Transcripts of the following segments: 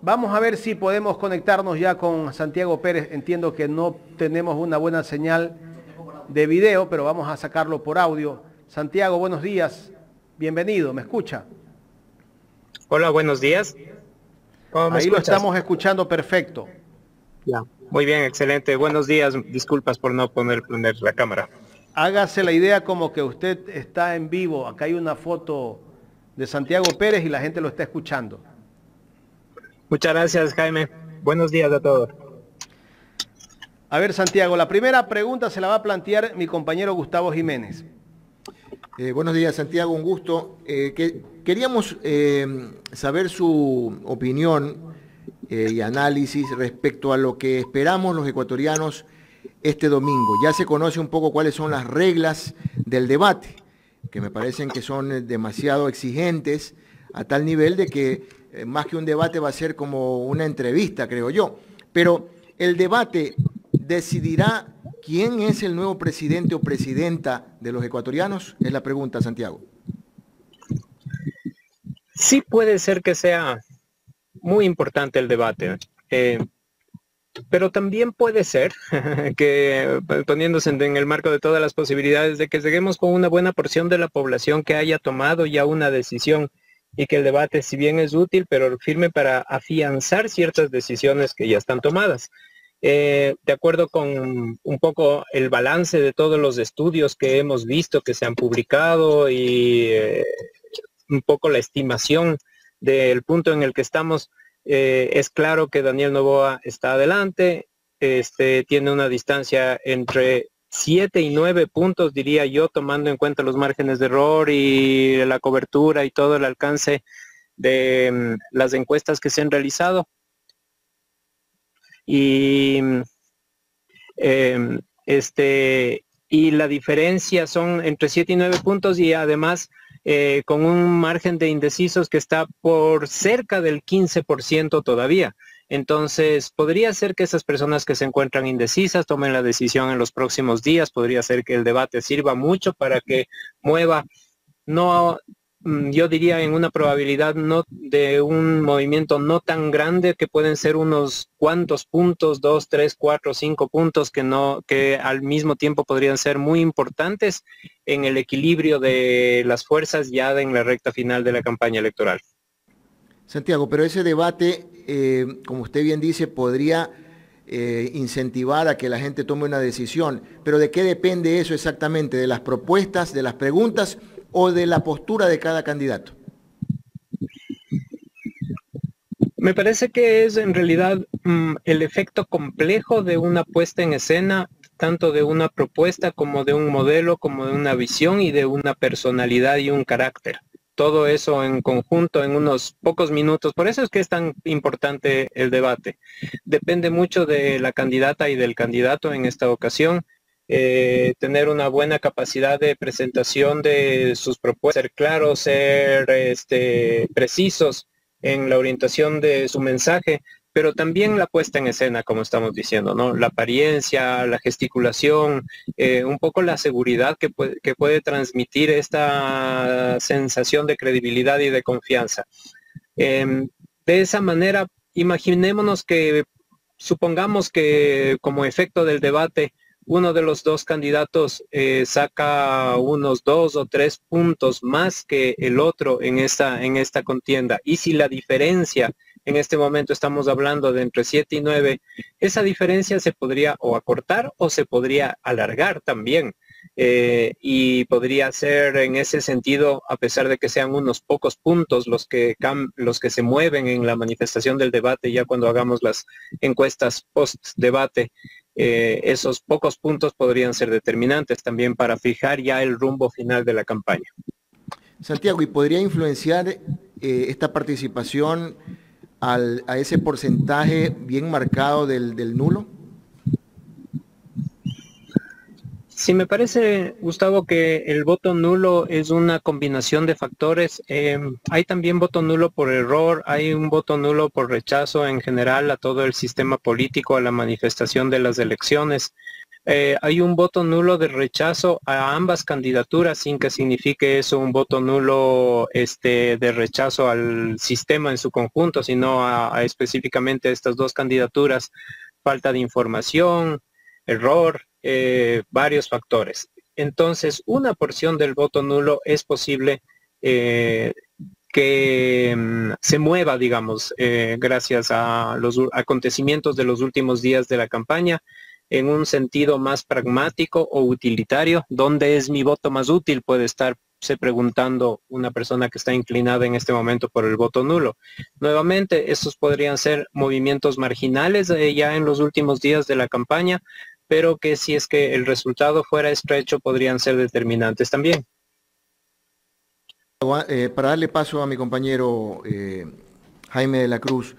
Vamos a ver si podemos conectarnos ya con Santiago Pérez. Entiendo que no tenemos una buena señal de video, pero vamos a sacarlo por audio. Santiago, buenos días. Bienvenido, ¿me escucha? Hola, buenos días. ¿Cómo me Ahí lo escuchas? estamos escuchando perfecto. Ya. Muy bien, excelente. Buenos días. Disculpas por no poner la cámara. Hágase la idea como que usted está en vivo. Acá hay una foto de Santiago Pérez y la gente lo está escuchando. Muchas gracias, Jaime. Buenos días a todos. A ver, Santiago, la primera pregunta se la va a plantear mi compañero Gustavo Jiménez. Buenos días, Santiago, un gusto. Queríamos saber su opinión y análisis respecto a lo que esperamos los ecuatorianos este domingo. Ya se conoce un poco cuáles son las reglas del debate, que me parecen que son demasiado exigentes a tal nivel de que más que un debate va a ser como una entrevista, creo yo. Pero el debate decidirá quién es el nuevo presidente o presidenta de los ecuatorianos, es la pregunta, Santiago. Sí puede ser que sea muy importante el debate, pero también puede ser que, poniéndose en el marco de todas las posibilidades, de que lleguemos con una buena porción de la población que haya tomado ya una decisión y que el debate, si bien es útil, pero firme para afianzar ciertas decisiones que ya están tomadas. De acuerdo con un poco el balance de todos los estudios que hemos visto, que se han publicado y un poco la estimación del punto en el que estamos, es claro que Daniel Noboa está adelante, tiene una distancia entre 7 y 9 puntos, diría yo, tomando en cuenta los márgenes de error y la cobertura y todo el alcance de las encuestas que se han realizado. Y y la diferencia son entre 7 y 9 puntos y además con un margen de indecisos que está por cerca del 15% todavía. Entonces, podría ser que esas personas que se encuentran indecisas tomen la decisión en los próximos días, podría ser que el debate sirva mucho para que mueva, no, yo diría en una probabilidad no de un movimiento no tan grande, que pueden ser unos cuantos puntos, 2, 3, 4, 5 puntos que al mismo tiempo podrían ser muy importantes en el equilibrio de las fuerzas ya en la recta final de la campaña electoral. Santiago, pero ese debate, como usted bien dice, podría incentivar a que la gente tome una decisión. Pero ¿de qué depende eso exactamente? ¿De las propuestas, de las preguntas o de la postura de cada candidato? Me parece que es en realidad el efecto complejo de una puesta en escena, tanto de una propuesta como de un modelo, como de una visión y de una personalidad y un carácter. Todo eso en conjunto en unos pocos minutos. Por eso es que es tan importante el debate. Depende mucho de la candidata y del candidato en esta ocasión. Tener una buena capacidad de presentación de sus propuestas, ser claros, ser precisos en la orientación de su mensaje, pero también la puesta en escena, como estamos diciendo, ¿no? La apariencia, la gesticulación, un poco la seguridad que puede transmitir esta sensación de credibilidad y de confianza. De esa manera, imaginémonos que, supongamos que como efecto del debate, uno de los dos candidatos saca unos 2 o 3 puntos más que el otro en esta contienda. Y si la diferencia, en este momento estamos hablando de entre 7 y 9, esa diferencia se podría o acortar o se podría alargar también. Y podría ser en ese sentido, a pesar de que sean unos pocos puntos los que se mueven en la manifestación del debate, ya cuando hagamos las encuestas post-debate, esos pocos puntos podrían ser determinantes también para fijar ya el rumbo final de la campaña. Santiago, ¿y podría influenciar esta participación a ese porcentaje bien marcado del nulo? Sí, me parece, Gustavo, que el voto nulo es una combinación de factores. Hay también voto nulo por error, hay un voto nulo por rechazo en general a todo el sistema político, a la manifestación de las elecciones. hay un voto nulo de rechazo a ambas candidaturas, sin que signifique eso un voto nulo de rechazo al sistema en su conjunto, sino a específicamente estas dos candidaturas, falta de información, error, varios factores. Entonces, una porción del voto nulo es posible que se mueva, digamos, gracias a los acontecimientos de los últimos días de la campaña, en un sentido más pragmático o utilitario. ¿Dónde es mi voto más útil? Puede estarse preguntando una persona que está inclinada en este momento por el voto nulo. Nuevamente, estos podrían ser movimientos marginales ya en los últimos días de la campaña, pero que si es que el resultado fuera estrecho, podrían ser determinantes también. Para darle paso a mi compañero Jaime de la Cruz,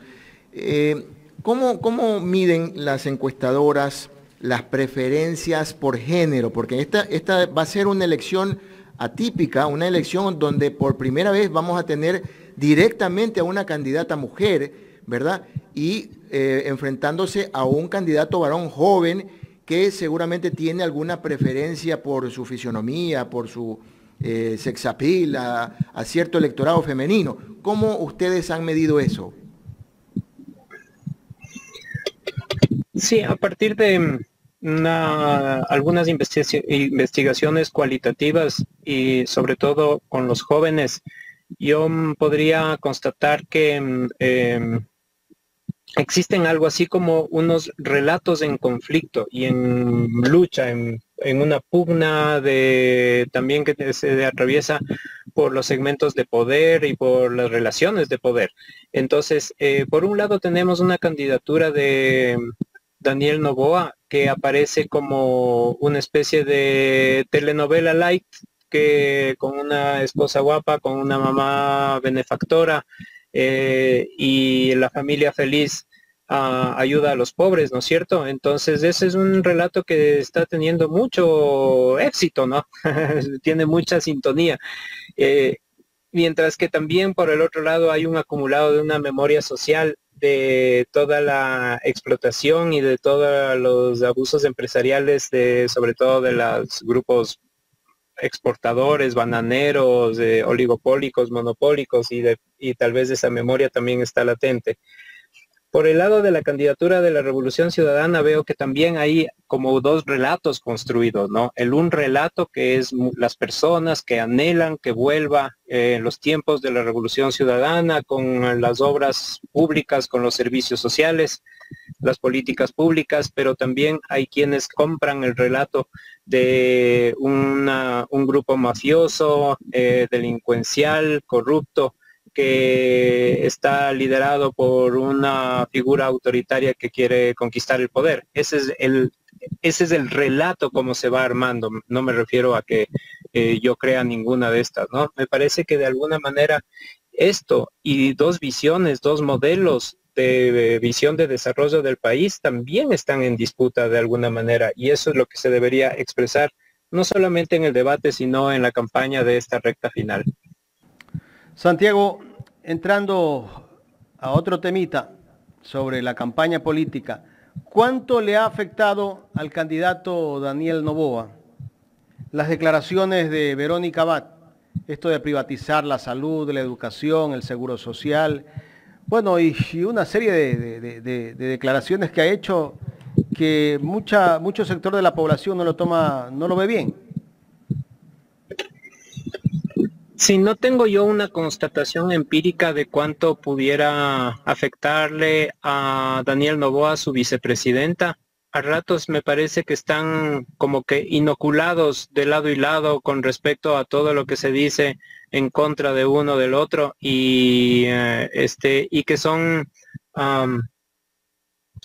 ¿cómo miden las encuestadoras las preferencias por género? Porque esta va a ser una elección atípica, una elección donde por primera vez vamos a tener directamente a una candidata mujer, ¿verdad? Y enfrentándose a un candidato varón joven que seguramente tiene alguna preferencia por su fisionomía, por su sex appeal, a cierto electorado femenino. ¿Cómo ustedes han medido eso? Sí, a partir de algunas investigaciones cualitativas y sobre todo con los jóvenes, yo podría constatar que existen algo así como unos relatos en conflicto y en lucha, en una pugna también que se atraviesa por los segmentos de poder y por las relaciones de poder. Entonces, por un lado tenemos una candidatura de Daniel Noboa que aparece como una especie de telenovela light, que con una esposa guapa, con una mamá benefactora, y la familia feliz ayuda a los pobres, ¿no es cierto? Entonces ese es un relato que está teniendo mucho éxito, ¿no? Tiene mucha sintonía. Mientras que también por el otro lado hay un acumulado de una memoria social de toda la explotación y de todos los abusos empresariales, sobre todo de los grupos exportadores, bananeros, oligopólicos, monopólicos, y tal vez esa memoria también está latente. Por el lado de la candidatura de la Revolución Ciudadana veo que también hay como dos relatos construidos, ¿no? Un relato que es las personas que anhelan que vuelva los tiempos de la Revolución Ciudadana con las obras públicas, con los servicios sociales, las políticas públicas, pero también hay quienes compran el relato de un grupo mafioso, delincuencial, corrupto, que está liderado por una figura autoritaria que quiere conquistar el poder. Ese es el relato como se va armando. No me refiero a que yo crea ninguna de estas, ¿no? Me parece que de alguna manera esto y dos visiones, dos modelos de visión de desarrollo del país también están en disputa de alguna manera, y eso es lo que se debería expresar no solamente en el debate, sino en la campaña de esta recta final. Santiago, entrando a otro temita sobre la campaña política, ¿cuánto le ha afectado al candidato Daniel Noboa las declaraciones de Verónica Abad, esto de privatizar la salud, la educación, el seguro social, bueno, y una serie de declaraciones que ha hecho que mucho sector de la población no lo ve bien? Si no tengo yo una constatación empírica de cuánto pudiera afectarle a Daniel Noboa, su vicepresidenta, a ratos me parece que están como que inoculados de lado y lado con respecto a todo lo que se dice en contra de uno del otro, y que son,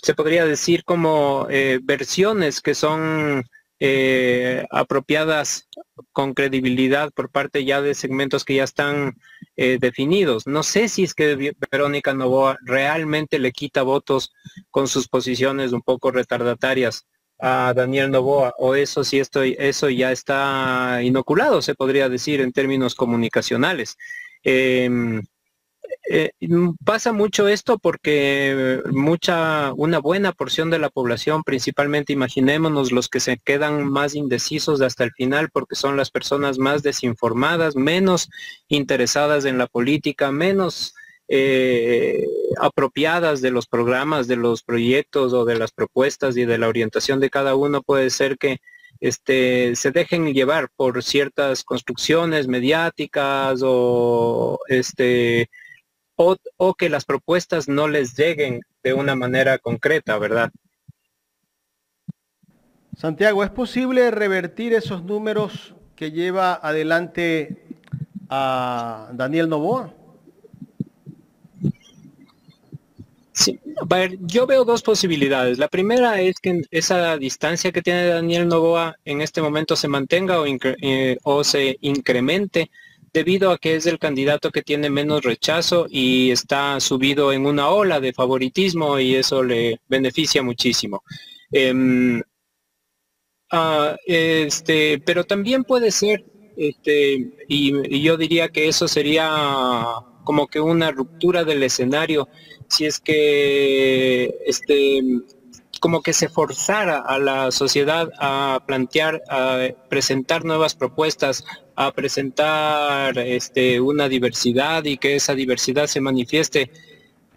se podría decir como versiones que son apropiadas con credibilidad por parte ya de segmentos que ya están definidos. No sé si es que Verónica Noboa realmente le quita votos con sus posiciones un poco retardatarias a Daniel Noboa, o eso ya está inoculado, se podría decir en términos comunicacionales. Pasa mucho esto porque una buena porción de la población, principalmente imaginémonos los que se quedan más indecisos hasta el final, porque son las personas más desinformadas, menos interesadas en la política, menos apropiadas de los programas, de los proyectos o de las propuestas y de la orientación de cada uno. Puede ser que se dejen llevar por ciertas construcciones mediáticas o que las propuestas no les lleguen de una manera concreta, ¿verdad? Santiago, ¿es posible revertir esos números que lleva adelante a Daniel Noboa? Sí, a ver, yo veo dos posibilidades. La primera es que esa distancia que tiene Daniel Noboa en este momento se mantenga o se incremente, debido a que es el candidato que tiene menos rechazo y está subido en una ola de favoritismo y eso le beneficia muchísimo. Pero también puede ser, y yo diría que eso sería como que una ruptura del escenario, si es que como que se forzara a la sociedad a plantear, a presentar nuevas propuestas, a presentar una diversidad y que esa diversidad se manifieste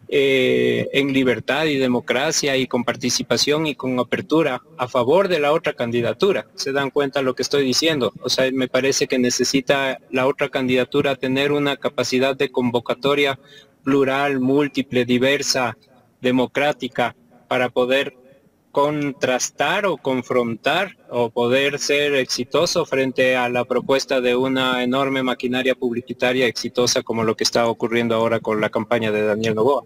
en libertad y democracia y con participación y con apertura a favor de la otra candidatura. ¿Se dan cuenta lo que estoy diciendo? O sea, me parece que necesita la otra candidatura tener una capacidad de convocatoria plural, múltiple, diversa, democrática, para poder contrastar o confrontar o poder ser exitoso frente a la propuesta de una enorme maquinaria publicitaria exitosa como lo que está ocurriendo ahora con la campaña de Daniel Noboa.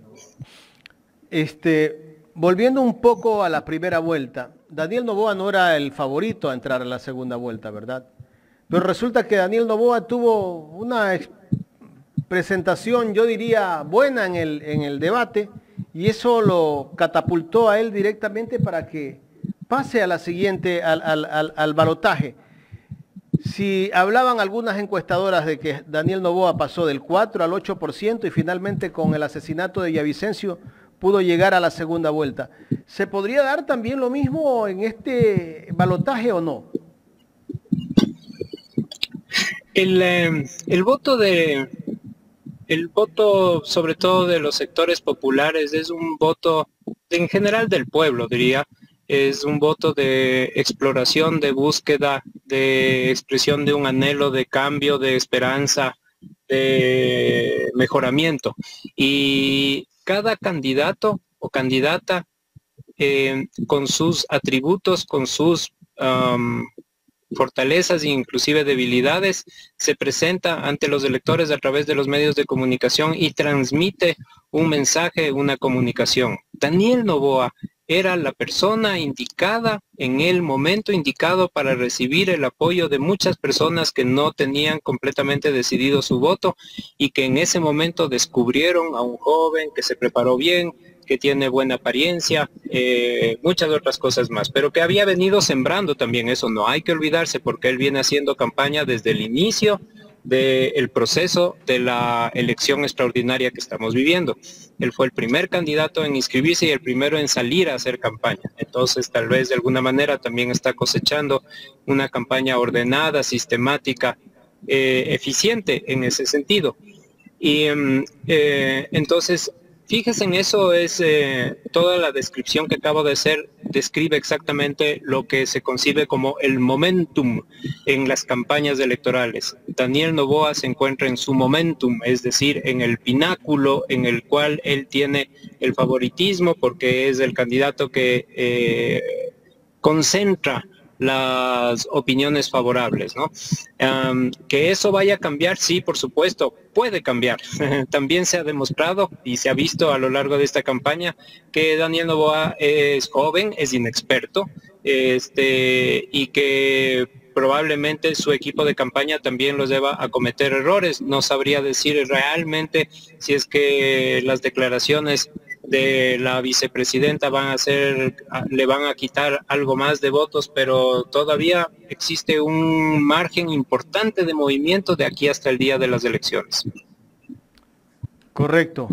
Volviendo un poco a la primera vuelta, Daniel Noboa no era el favorito a entrar a la segunda vuelta, ¿verdad? Pero resulta que Daniel Noboa tuvo una presentación, yo diría, buena en el debate, y eso lo catapultó a él directamente para que pase a la siguiente, al balotaje. Si hablaban algunas encuestadoras de que Daniel Noboa pasó del 4 al 8% y finalmente con el asesinato de Villavicencio pudo llegar a la segunda vuelta, ¿se podría dar también lo mismo en este balotaje o no? El voto sobre todo de los sectores populares es un voto en general del pueblo, diría. Es un voto de exploración, de búsqueda, de expresión de un anhelo de cambio, de esperanza, de mejoramiento. Y cada candidato o candidata con sus atributos, con sus fortalezas e inclusive debilidades, se presenta ante los electores a través de los medios de comunicación y transmite un mensaje, una comunicación. Daniel Noboa era la persona indicada en el momento indicado para recibir el apoyo de muchas personas que no tenían completamente decidido su voto y que en ese momento descubrieron a un joven que se preparó bien, que tiene buena apariencia, muchas otras cosas más, pero que había venido sembrando también, eso no hay que olvidarse, porque él viene haciendo campaña desde el inicio del proceso de la elección extraordinaria que estamos viviendo. Él fue el primer candidato en inscribirse y el primero en salir a hacer campaña. Entonces, tal vez de alguna manera también está cosechando una campaña ordenada, sistemática, eficiente en ese sentido. Y entonces, fíjese en eso, es toda la descripción que acabo de hacer, describe exactamente lo que se concibe como el momentum en las campañas electorales. Daniel Noboa se encuentra en su momentum, es decir, en el pináculo en el cual él tiene el favoritismo porque es el candidato que concentra las opiniones favorables, ¿no? Que eso vaya a cambiar, sí, por supuesto, puede cambiar. También se ha demostrado y se ha visto a lo largo de esta campaña que Daniel Noboa es joven, es inexperto, y que probablemente su equipo de campaña también los lleva a cometer errores. No sabría decir realmente si es que las declaraciones de la vicepresidenta le van a quitar algo más de votos, pero todavía existe un margen importante de movimiento de aquí hasta el día de las elecciones. Correcto.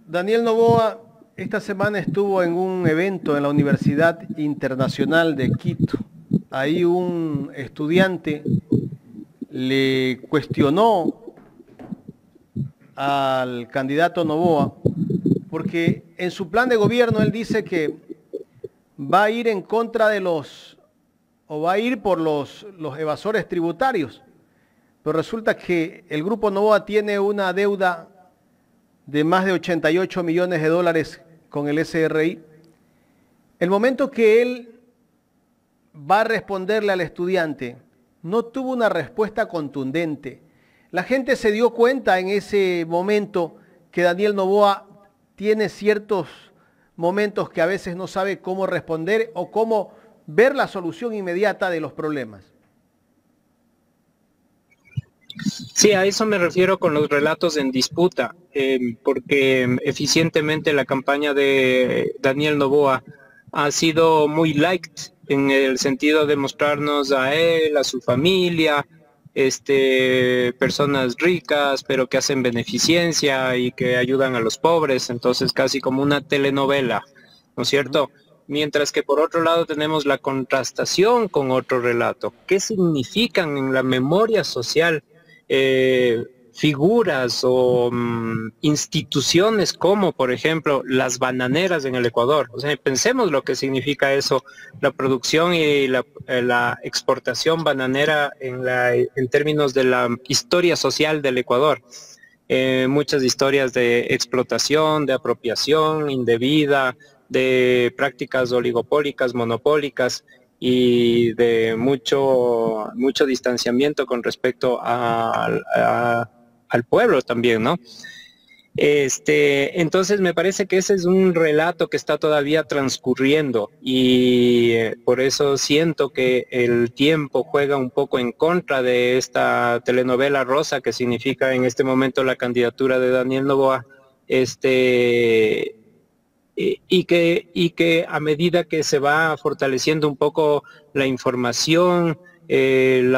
Daniel Noboa esta semana estuvo en un evento en la Universidad Internacional de Quito. Ahí un estudiante le cuestionó al candidato Noboa porque en su plan de gobierno él dice que va a ir en contra de va a ir por los evasores tributarios. Pero resulta que el Grupo Noboa tiene una deuda de más de 88 millones de dólares con el SRI. El momento que él va a responderle al estudiante, no tuvo una respuesta contundente. La gente se dio cuenta en ese momento que Daniel Noboa tiene ciertos momentos que a veces no sabe cómo responder o cómo ver la solución inmediata de los problemas. Sí, a eso me refiero con los relatos en disputa, porque eficientemente la campaña de Daniel Noboa ha sido muy liked en el sentido de mostrarnos a él, a su familia, personas ricas, pero que hacen beneficencia y que ayudan a los pobres, entonces casi como una telenovela, ¿no es cierto? Mientras que por otro lado tenemos la contrastación con otro relato. ¿Qué significan en la memoria social figuras o instituciones como, por ejemplo, las bananeras en el Ecuador? O sea, pensemos lo que significa eso, la producción y la exportación bananera en términos de la historia social del Ecuador. Muchas historias de explotación, de apropiación indebida, de prácticas oligopólicas, monopólicas, y de mucho distanciamiento con respecto al pueblo también, ¿no? Entonces me parece que ese es un relato que está todavía transcurriendo y por eso siento que el tiempo juega un poco en contra de esta telenovela rosa que significa en este momento la candidatura de Daniel Noboa, y que a medida que se va fortaleciendo un poco la información, el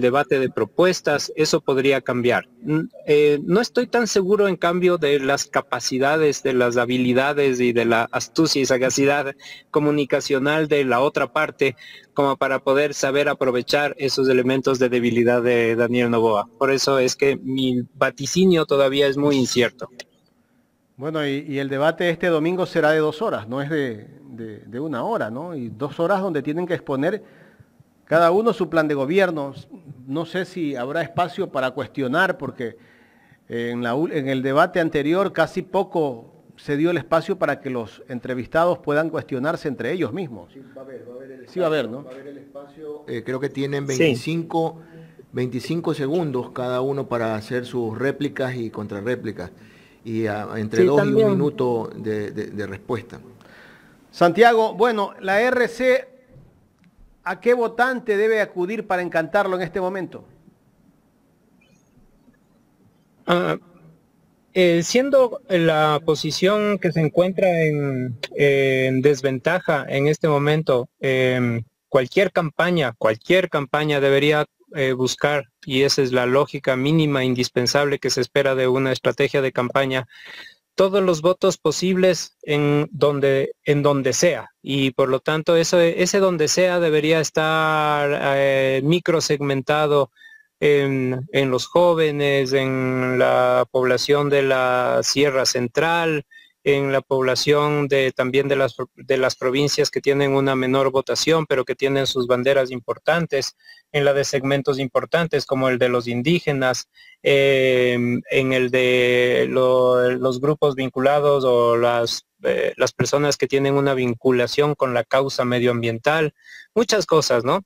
debate de propuestas, eso podría cambiar. No estoy tan seguro, en cambio, de las capacidades, de las habilidades y de la astucia y sagacidad comunicacional de la otra parte, como para poder saber aprovechar esos elementos de debilidad de Daniel Noboa. Por eso es que mi vaticinio todavía es muy incierto. Bueno, y el debate este domingo será de 2 horas, no es de 1 hora, ¿no? Y 2 horas donde tienen que exponer cada uno su plan de gobierno. No sé si habrá espacio para cuestionar, porque en el debate anterior casi poco se dio el espacio para que los entrevistados puedan cuestionarse entre ellos mismos. Sí, va a haber el espacio, sí va a haber, ¿no? Va a haber el espacio. Creo que tienen 25 segundos cada uno para hacer sus réplicas y contrarréplicas. Y entre 2 y 1 minuto de respuesta. Santiago, bueno, la RC, ¿a qué votante debe acudir para encantarlo en este momento? Siendo la posición que se encuentra en desventaja en este momento, cualquier campaña debería buscar, y esa es la lógica mínima indispensable que se espera de una estrategia de campaña, todos los votos posibles en donde sea, y por lo tanto ese donde sea debería estar microsegmentado en los jóvenes, en la población de la Sierra Central, en la población también de las provincias que tienen una menor votación, pero que tienen sus banderas importantes, en la de segmentos importantes como el de los indígenas, en el de los grupos vinculados o las personas que tienen una vinculación con la causa medioambiental, muchas cosas, ¿no?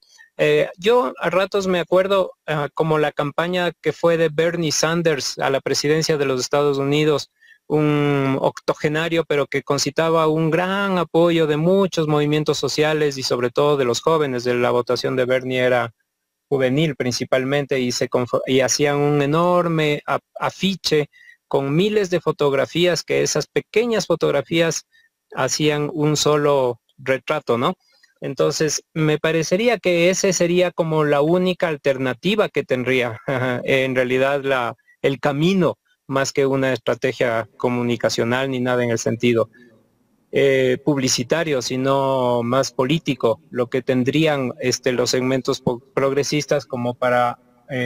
Yo a ratos me acuerdo como la campaña que fue de Bernie Sanders a la presidencia de los Estados Unidos, un octogenario, pero que concitaba un gran apoyo de muchos movimientos sociales y sobre todo de los jóvenes. De la votación de Bernie era juvenil principalmente, y hacían un enorme afiche con miles de fotografías, que esas pequeñas fotografías hacían un solo retrato, ¿no? Entonces, me parecería que ese sería como la única alternativa que tendría en realidad el camino, más que una estrategia comunicacional ni nada en el sentido publicitario, sino más político, lo que tendrían los segmentos progresistas como para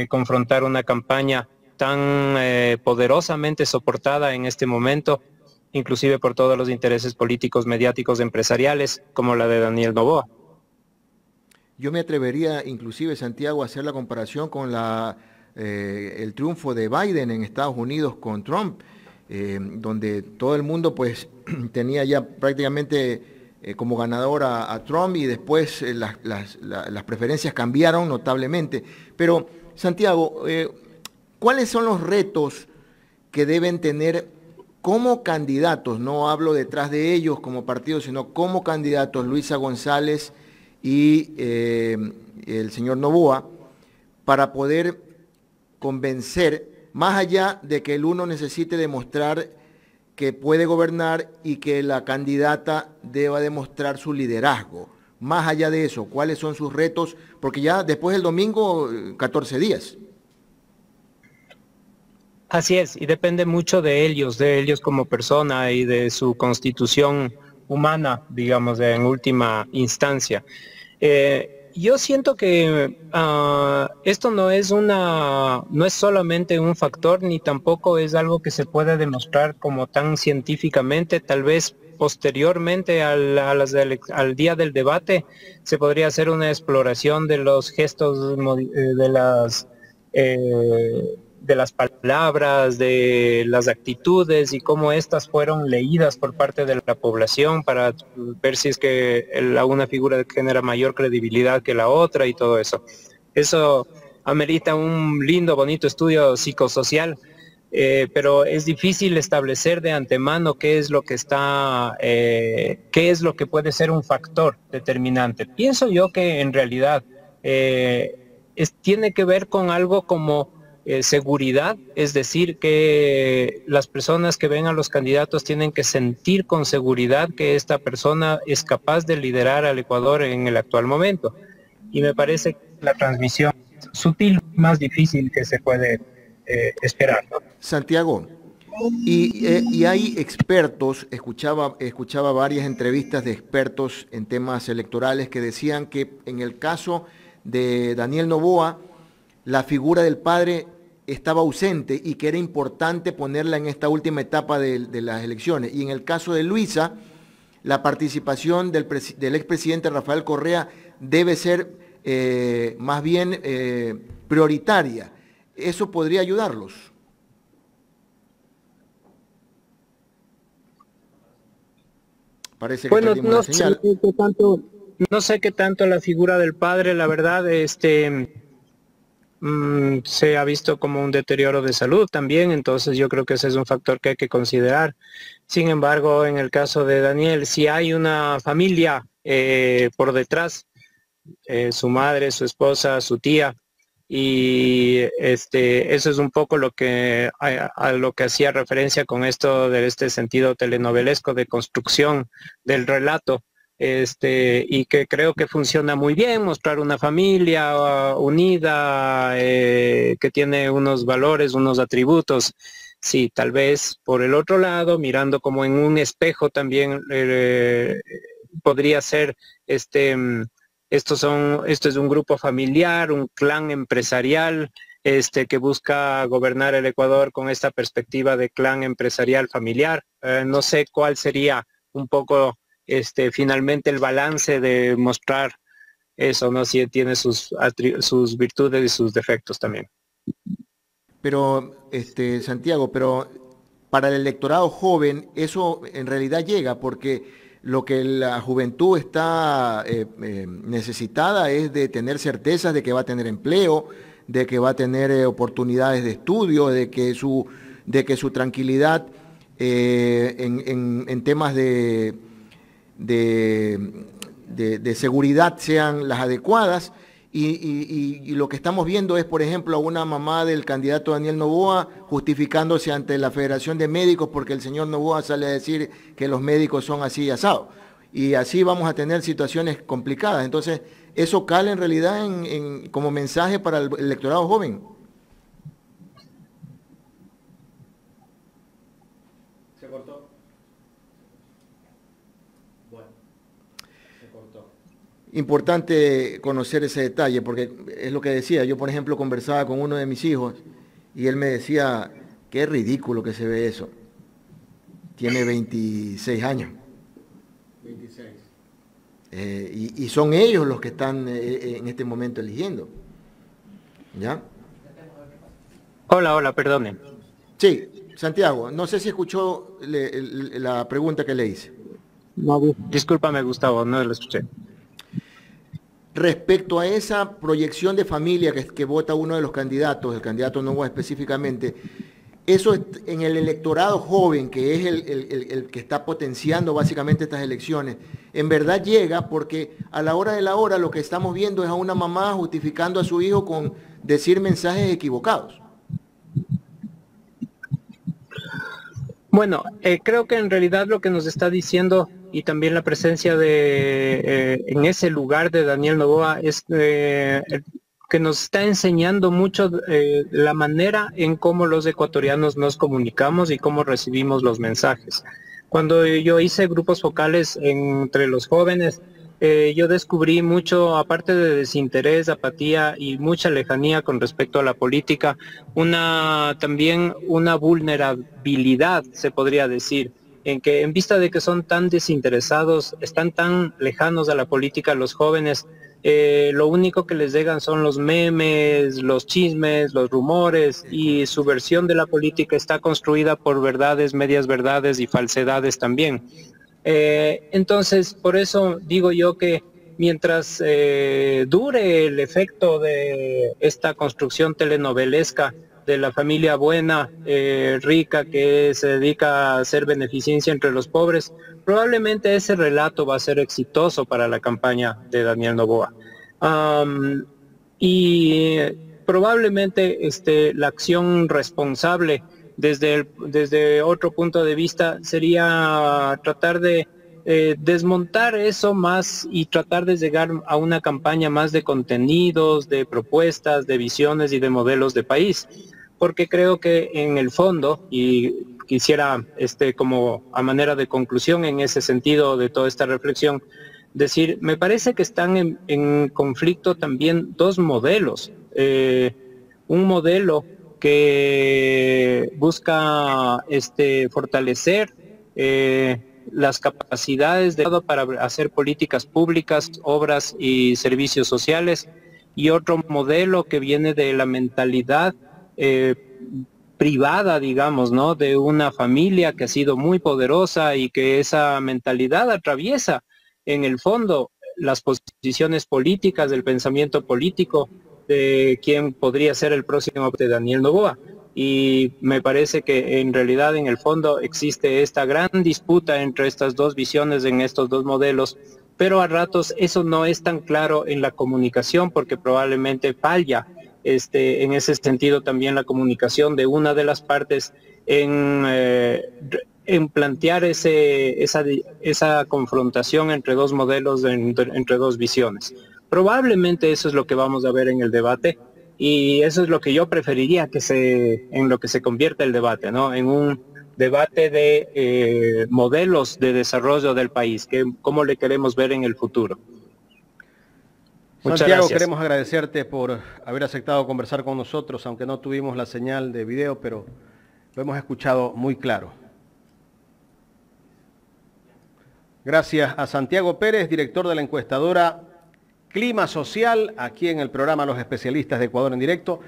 confrontar una campaña tan poderosamente soportada en este momento, inclusive por todos los intereses políticos, mediáticos, empresariales, como la de Daniel Noboa. Yo me atrevería, inclusive, Santiago, a hacer la comparación con el triunfo de Biden en Estados Unidos con Trump, donde todo el mundo pues tenía ya prácticamente como ganador a Trump, y después las preferencias cambiaron notablemente. Pero, Santiago, ¿cuáles son los retos que deben tener como candidatos? No hablo detrás de ellos como partido, sino como candidatos Luisa González y el señor Noboa, para poder convencer, más allá de que el uno necesite demostrar que puede gobernar y que la candidata deba demostrar su liderazgo. Más allá de eso, ¿cuáles son sus retos? Porque ya después del domingo, 14 días. Así es, y depende mucho de ellos como persona y de su constitución humana, digamos, en última instancia. Yo siento que esto no es solamente un factor, ni tampoco es algo que se pueda demostrar como tan científicamente. Tal vez posteriormente al día del debate se podría hacer una exploración de los gestos, de las palabras, de las actitudes y cómo estas fueron leídas por parte de la población para ver si es que una figura genera mayor credibilidad que la otra y todo eso. Eso amerita un lindo, bonito estudio psicosocial, pero es difícil establecer de antemano qué es lo que puede ser un factor determinante. Pienso yo que en realidad tiene que ver con algo como seguridad, es decir, que las personas que ven a los candidatos tienen que sentir con seguridad que esta persona es capaz de liderar al Ecuador en el actual momento. Y me parece que la transmisión sutil más difícil que se puede esperar, ¿no? Santiago, y hay expertos, escuchaba varias entrevistas de expertos en temas electorales que decían que en el caso de Daniel Noboa, la figura del padre estaba ausente y que era importante ponerla en esta última etapa de las elecciones. Y en el caso de Luisa, la participación del expresidente Rafael Correa debe ser más bien prioritaria. ¿Eso podría ayudarlos? Parece que bueno, perdimos la señal. No sé qué tanto la figura del padre, la verdad, se ha visto como un deterioro de salud también, entonces yo creo que ese es un factor que hay que considerar. Sin embargo, en el caso de Daniel, si hay una familia por detrás, su madre, su esposa, su tía, y eso es un poco lo que a lo que hacía referencia con esto de este sentido telenovelesco de construcción del relato. Y que creo que funciona muy bien, mostrar una familia unida, que tiene unos valores, unos atributos. Sí, tal vez por el otro lado, mirando como en un espejo también, podría ser esto es un grupo familiar, un clan empresarial, que busca gobernar el Ecuador con esta perspectiva de clan empresarial familiar. No sé cuál sería un poco finalmente el balance de mostrar eso, ¿no? Si tiene sus virtudes y sus defectos también. Pero, Santiago, pero para el electorado joven eso en realidad llega, porque lo que la juventud está necesitada es de tener certezas de que va a tener empleo, de que va a tener oportunidades de estudio, de que su tranquilidad en temas de seguridad sean las adecuadas. Y lo que estamos viendo es, por ejemplo, a una mamá del candidato Daniel Noboa justificándose ante la Federación de Médicos porque el señor Noboa sale a decir que los médicos son así asados. y así vamos a tener situaciones complicadas. Entonces, eso cala en realidad como mensaje para el electorado joven. Se cortó. Bueno, se cortó. Importante conocer ese detalle, porque es lo que decía. Yo, por ejemplo, conversaba con uno de mis hijos y él me decía, qué ridículo que se ve eso. Tiene 26 años. 26. Y son ellos los que están en este momento eligiendo. ¿Ya? Hola, perdone. Sí, Santiago, no sé si escuchó la pregunta que le hice. No, discúlpame, Gustavo, no lo escuché. Respecto a esa proyección de familia que vota uno de los candidatos, el candidato Noboa específicamente, eso en el electorado joven, que es el que está potenciando básicamente estas elecciones, en verdad llega porque a la hora de la hora lo que estamos viendo es a una mamá justificando a su hijo con decir mensajes equivocados. Bueno, creo que en realidad lo que nos está diciendo y también la presencia de en ese lugar de Daniel Noboa es que nos está enseñando mucho la manera en cómo los ecuatorianos nos comunicamos y cómo recibimos los mensajes. Cuando yo hice grupos focales entre los jóvenes, yo descubrí mucho, aparte de desinterés, apatía y mucha lejanía con respecto a la política, también una vulnerabilidad, se podría decir, en que en vista de que son tan desinteresados, están tan lejanos a la política los jóvenes, lo único que les llegan son los memes, los chismes, los rumores, y su versión de la política está construida por verdades, medias verdades y falsedades también. Entonces, por eso digo yo que mientras dure el efecto de esta construcción telenovelesca de la familia buena, rica, que se dedica a hacer beneficencia entre los pobres, probablemente ese relato va a ser exitoso para la campaña de Daniel Noboa. Y probablemente la acción responsable desde otro punto de vista sería tratar de desmontar eso más y tratar de llegar a una campaña más de contenidos, de propuestas, de visiones y de modelos de país. Porque creo que en el fondo, y quisiera como a manera de conclusión en ese sentido de toda esta reflexión, decir, me parece que están en conflicto también dos modelos. Un modelo que busca fortalecer las capacidades para hacer políticas públicas, obras y servicios sociales, y otro modelo que viene de la mentalidad privada, digamos, ¿no? De una familia que ha sido muy poderosa y que esa mentalidad atraviesa en el fondo las posiciones políticas, del pensamiento político de quién podría ser el próximo de Daniel Noboa. Y me parece que en realidad en el fondo existe esta gran disputa entre estas dos visiones, en estos dos modelos, pero a ratos eso no es tan claro en la comunicación porque probablemente falla en ese sentido también la comunicación de una de las partes en plantear esa confrontación entre dos modelos, entre dos visiones. Probablemente eso es lo que vamos a ver en el debate y eso es lo que yo preferiría en lo que se convierta el debate, ¿no? En un debate de modelos de desarrollo del país, cómo le queremos ver en el futuro. Muchas Santiago, gracias. Queremos agradecerte por haber aceptado conversar con nosotros, aunque no tuvimos la señal de video, pero lo hemos escuchado muy claro. Gracias a Santiago Pérez, director de la encuestadora Clima Social, aquí en el programa Los Especialistas de Ecuador en Directo.